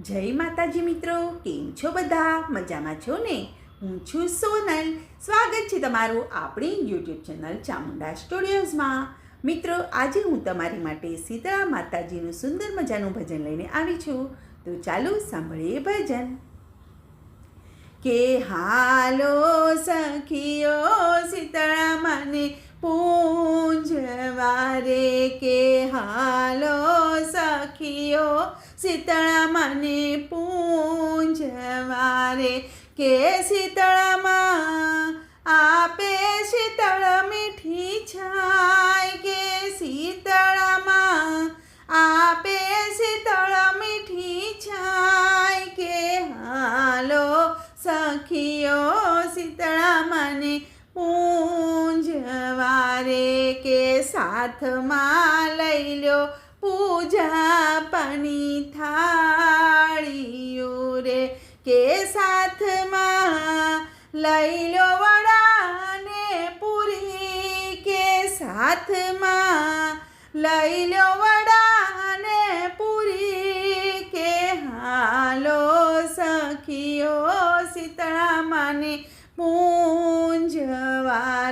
જય માતાજી મિત્રો, કેમ છો બધા? મજામાં છો ને? હું છું સોનલ. સ્વાગત છે તમારું આપણી યુટ્યુબ ચેનલ ચામુંડા સ્ટુડિયોઝમાં. મિત્રો, આજે હું તમારી માટે શીતળા માતાજીનું સુંદર મજાનું ભજન લઈને આવી છું. તો ચાલો સાંભળીએ ભજન. કે હાલો સખીઓ શીતળા માને પૂંજવા રે, કે હાલો સખીઓ શીતળા માને પૂંજવા રે, કે શીતળામાં આપે શીતળ મીઠી છાય, કે શીતળામાં આપે શીતળ મીઠી છાય, કે હાલો સખીઓ શીતળા માને પૂંજવા રે, કે સાથમાં લઈ લ્યો પૂજા પાની થાળીઓ રે, કે સાથમાં લઈ લો વડાને પૂરી, કે સાથમાં લઈ લો વડાને પૂરી, કે હાલો સખીઓ શીતળા માને પૂંજવા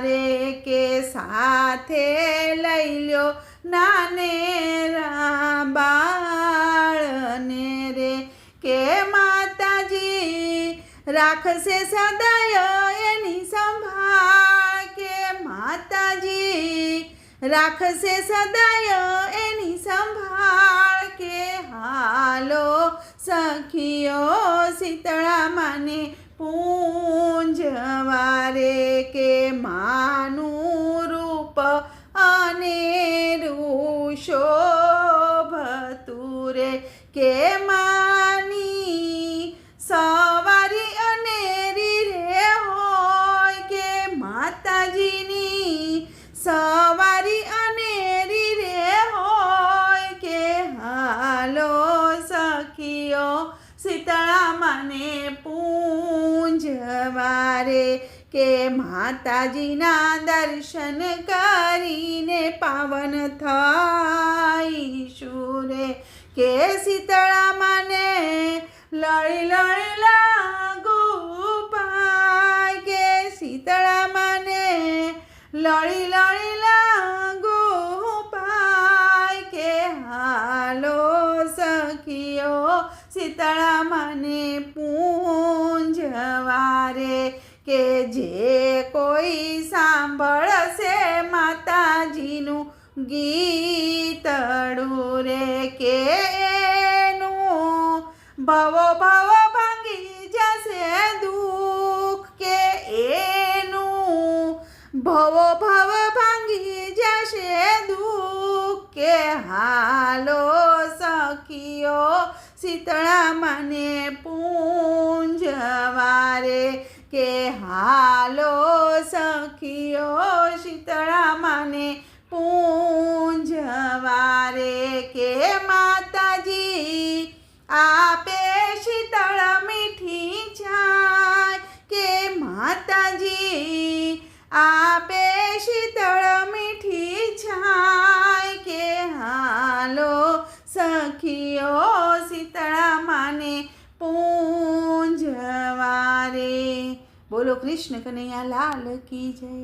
રે, કે સાથે લઈ લ્યો નાનેરા બાળને રે, કે માતાજી રાખશે સદાય એની સંભાળ, કે માતાજી રાખશે સદાય એની સંભાળ, કે હાલો સખીઓ શીતળા માને પૂંજવા રે, કે માનું રૂપ અનેરું શોભતું રે, કે માની સવારી અનેરી રે હોય, કે માતાજીની સવારી અનેરી રે હોય, કે હાલો સખીઓ શીતળા માને પૂંજવા રે, કે માતાજીના દર્શન કરીને પાવન થઈશું રે, કે શીતળા માને લળી લળી લાગુ પાય, કે શીતળા માને લળી લળી લાગુ પાય, કે હાલો સખીઓ શીતળા માને પૂંજવા રે, કે જે કોઈ સાંભળશે માતાજીનું ગીતડું રે, કે એનું ભવો ભવ ભાંગી જશે દુઃખ, કે એનું ભવો ભવ ભાંગી જશે દુઃખ, કે હાલો સખીઓ શીતળા માને પૂંજવા રે, કે હાલો સખીઓ શીતળા માને પૂંજવા રે, કે માતાજી આપે શીતળ મીઠી છાય, કે માતાજી આપે શીતળ મીઠી છાય, કે હાલો સખીઓ શીતળા માને પૂંજવા રે. બોલો કૃષ્ણ કનૈયા લાલ કી જય.